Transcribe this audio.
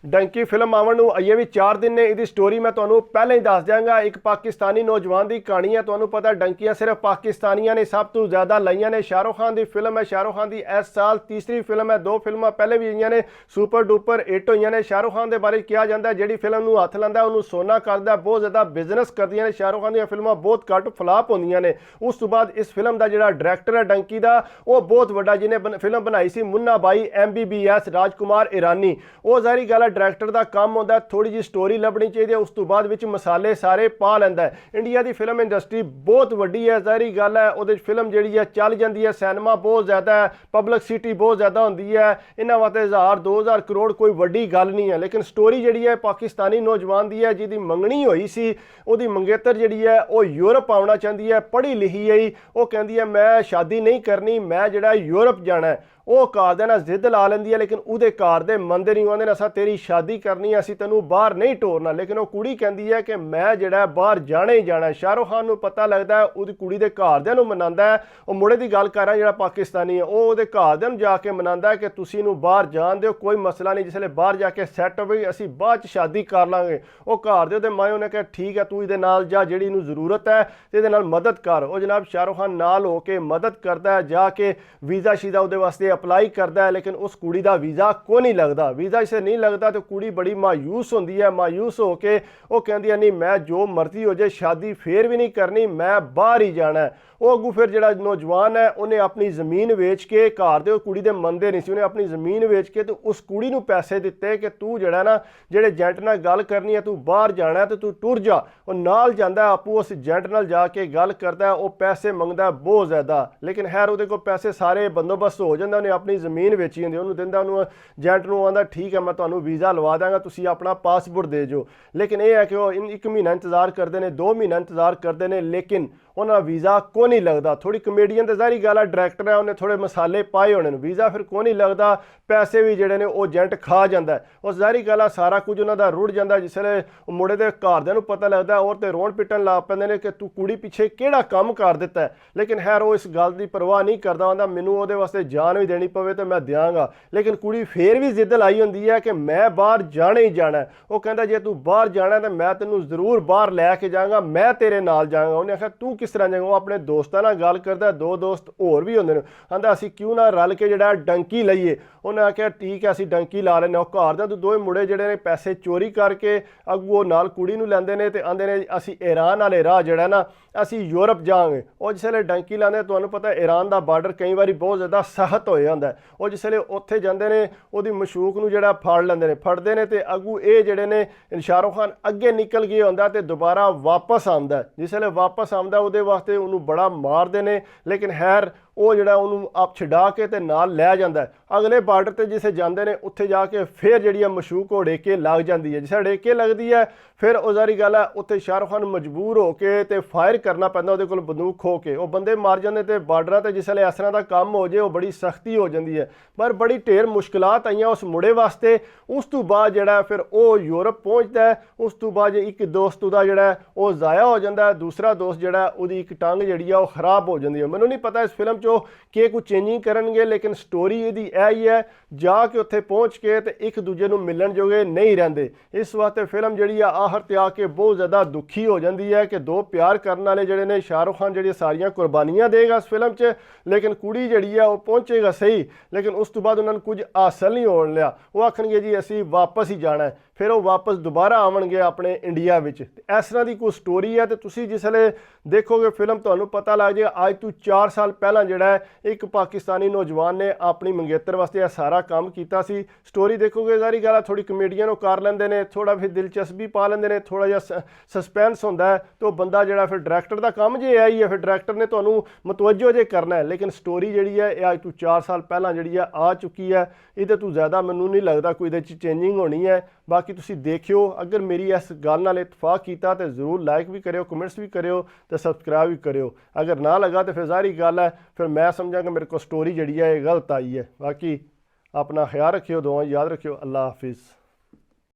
Dunki film आवन नूं अजे भी 4 दिन ने। इसकी स्टोरी मैं तुहानूं पहले ही दस दियांगा। एक पाकिस्तानी नौजवान की कहानी है। तुहानूं पता डंकियां सिर्फ पाकिस्तानियों ने सब तो ज़्यादा लाइयां ने। शाहरुख खान की फिल्म है, शाहरुख खान की इस साल तीसरी फिल्म है। 2 फिल्मां पहले भी आईयां ने, सुपर डुपर हिट होईयां ने। शाहरुख खान के बारे कहा जाता है जिहड़ी फिल्म नूं हथ लांदा उन्होंने सोना करदा, बहुत ज़्यादा बिजनेस करदियां ने। शाहरुख खान दी फिल्मां बहुत घट फ्लाप होंदियां ने। उस तो बाद इस फिल्म का जिहड़ा डायरैक्टर है डंकी का, वो बहुत वड्डा, जिन्हें फिल्म बनाई सी मुन्ना भाई MBBS राजकुमार ईरानी। वो ज़ाहिर गल है डायरैक्टर का काम होंदा, थोड़ी जी स्टोरी लभनी चाहिए, उस तो बाद विच मसाले सारे पा लैंदा है। इंडिया की फिल्म इंडस्ट्री बहुत वड्डी है, ज़ाहिर गल है वो फिल्म जी है चल जाती है। सिनेमा बहुत ज़्यादा है, पब्लिसिटी बहुत ज़्यादा होंदी है। इन्हां वास्ते 1000-2000 करोड़ कोई वड्डी गल नहीं है। लेकिन स्टोरी जी है पाकिस्तानी नौजवान की है जिहदी मंगनी होई सी। उहदी मंगेतर जी है वो यूरोप आउणा चाहती है, पढ़ी लिखी है। वो कहती है मैं शादी नहीं करनी, मैं जिहड़ा यूरोप जाना है। वो घर दे नाल जिद ला लैंदी है, लेकिन उहदे घर दे मंनदे नहीं। आंदे असां तेरी शादी करनी है, असीं तैनूं बाहर नहीं टोरना। लेकिन वो कुड़ी कहती है कि मैं जिहड़ा बाहर जाना ही जाना है। शाहरुख खान नूं पता लगता है, उहदी कुड़ी दे घरदिआं नूं मनांदा है। वो मुड़े की गल कर रहा जिहड़ा पाकिस्तानी है, वो उहदे घरदिआं नूं जाके मनांदा है कि तुसीं नूं बाहर जाण दिओ, कोई मसला नहीं, जिसले बाहर जाके सैट होवे असीं बाद च शादी कर लांगे। वो घर दे उहदे माए उहने कहा ठीक है तू इहदे नाल जा, जिहड़ी इहनूं जरूरत है ते इहदे नाल मदद कर। वो जनाब शाहरुख खान नाल होके मदद करदा है, जाके वीज़ा शीज़ा उहदे वास्ते अप्लाई करदा है। लेकिन उस कुड़ी का वीज़ा को नहीं लगता। वीज़ा इसे नहीं लगता तो कुड़ी बड़ी मायूस होंदी है। मायूस होके वो कहती है नहीं मैं जो मर्जी हो जाए शादी फिर भी नहीं करनी, मैं बाहर ही जाना है। वो अगू फिर जो नौजवान है उन्हें अपनी ज़मीन वेच के, घर दे कुड़ी दे मनदे नहीं सी, उन्हें अपनी ज़मीन वेच के तो उस कुड़ी नूं पैसे दिते कि तू जड़ा ना जेड़े एजेंट नाल गल करनी है, तू बाहर जाना है तो तू टुर जा। वो नाल जांदा आपू उस एजेंट नाल जाके गल करता है, वो पैसे मंगदा बहुत ज़्यादा। लेकिन खैर उहदे कोल पैसे सारे बंदोबस्त हो जांदा, उन्हें अपनी ज़मीन वेची होंदी, उन्होंने दिंदा, उन्होंने एजेंट नूं आंदा ठीक है मैं तुहानूं वीज़ा लवा दांगा, तुसीं अपना पासपोर्ट दे जो। लेकिन यह है कि वो 1 महीना इंतजार करते हैं, 2 महीना इंतजार करते हैं, लेकिन उन्हें वीज़ा को नहीं लगता। थोड़ी कमेडियन तो ज़ाहिर गल है डायरैक्टर है, उन्हें थोड़े मसाले पाए होने, वीज़ा फिर को नहीं लगता। पैसे भी जोड़े ने वो एजेंट खा जाता है। और ज़ाहिर गल है सारा कुछ उन्होंने रुड़ जाता। जिसले मुड़े के घरदिआं नूं पता लगता है और तो रोण पिटन लग पैंदे ने कि तू कुड़ी पिछे किहड़ा काम कर दिता है। लेकिन खैर वो इस गल की परवाह नहीं करता, आंदा मैनूं उहदे वास्ते जान भी देनी पवे तो मैं देंगा। लेकिन कुड़ी फिर भी जिद लाई होंदी है कि मैं बाहर जाना ही जाना है। वो कहता जे तू बाहर जाना तो मैं तेनों जरूर बाहर लैके जाऊँगा, मैं तेरे नाल जाऊँगा। उन्हें आख्या तू किस तरह जाएगा। वो अपने दोस्तों नाल गल करता, 2 दोस्त होर भी होंदे ने, आंदा असीं क्यों ना रल के जिहड़ा डंकी लईए। उन्हें आख्या ठीक है असीं डंकी ला लैने। घर दे तो 2 मुंडे जिहड़े ने पैसे चोरी करके अगू नाल कुड़ी नूं लैंदे ने ते आंदे ने असीं ईरान वाले राह जिहड़ा ना असीं यूरोप जावांगे। और जिसले डंकी लांदे तुहानूं पता ईरान का बार्डर कई बार बहुत ज़्यादा सख्त होया हुंदा है। और जिसले उत्थे जांदे ने उहदी मशूक नूं जिहड़ा फड़ लैंदे ने, फड़दे ने ते अगू ये जिहड़े ने शाहरुख खान अगे निकल गए हुंदा ते दोबारा वापस आंदा है। जिसले वापस आंदा उहदे वास्ते उन्होंने बड़ा मारदे ने। लेकिन खैर वो जिहड़ा उन्होंने आप छड़ा के ते नाल लै जांदा है। अगले बार्डर ते जिसे जांदे ने उत्थे जाके फिर जिहड़ी मशूक हो डेके लग जाती है। जिसे डेके लगती है फिर वो ज़ाहिर गल है उत्थे शाहरुख खान मजबूर होके ते फायर करना पैंदा, उहदे कोल बंदूक खो के वो बंदे मार जाते। तो बार्डर ते जिसले इस तरह का काम हो जाए वो बड़ी सख्ती हो जाती है। पर बड़ी ढेर मुश्किलात आईयां उस मुड़े वास्ते। उस तो बाद जिहड़ा फिर वो यूरोप पहुँचता है। उस तो बाद एक दोस्त उहदा जिहड़ा वो ज़ाया हो जाता है, दूसरा दोस्त जिहड़ा उहदी एक टंग जिहड़ी है वो खराब हो जाती है। मैनूं नहीं पता इस फिल्म चो कि कुछ चेंजिंग करनगे, लेकिन स्टोरी इहदी यही है जाके उत्थे पहुँच के ते एक दूजे नूं मिलन जोगे नहीं रहिंदे। इस वास्ते फिल्म जिहड़ी है आखिर ते आके बहुत ज़्यादा दुखी हो जाती है कि 2 प्यार करने वाले जिहड़े ने शाहरुख खान जिहड़ी सारियां कुर्बानियां देगा इस फिल्म च, लेकिन कुड़ी जिहड़ी है वो पहुँचेगा सही, लेकिन उस तो बाद उन्होंने कुछ हासिल नहीं होने लिया। वो आखणगे जी असीं वापस ही जाना है, फिर वो वापस दोबारा आवणगे अपने इंडिया विच। इस तरह की कोई स्टोरी है। तो तुसीं जिसले देखोगे फिल्म तुहानूं पता लग जाएगा अज तो 4 साल पहला जिहड़ा है एक पाकिस्तानी नौजवान ने अपनी मंगेतर वास्ते यह सारा काम कीता सी। स्टोरी देखोगे ज़ाहिर गल है थोड़ी कमेडियन कर लेंदे ने, थोड़ा फिर दिलचस्पी पा लेंदे ने, थोड़ा जिहा सस्पेंस होंदा है। तो बंदा जिहड़ा फिर डायरैक्टर का काम जे आई है, फिर डायरैक्टर ने तुहानूं मुतवज्जो जे करना है। लेकिन स्टोरी जिहड़ी है यह अज तो 4 साल पहला जिहड़ी है आ चुकी है। इहदे तो ज़्यादा मैनूं नहीं लगता कोई इहदे च चेंजिंग होनी है। बाकी तुसीं देखियो, अगर मेरी इस गल नाल इतफाक कीता तो जरूर लाइक भी करियो, कमेंट्स भी करियो तो सबसक्राइब भी करियो। अगर ना लगा तो फिर ज़ाहिर गल है फिर मैं समझा कि मेरे को स्टोरी जिहड़ी है गलत आई है। बाकी अपना ख्याल रखियो, दुआ याद रखियो। अल्लाह हाफिज़।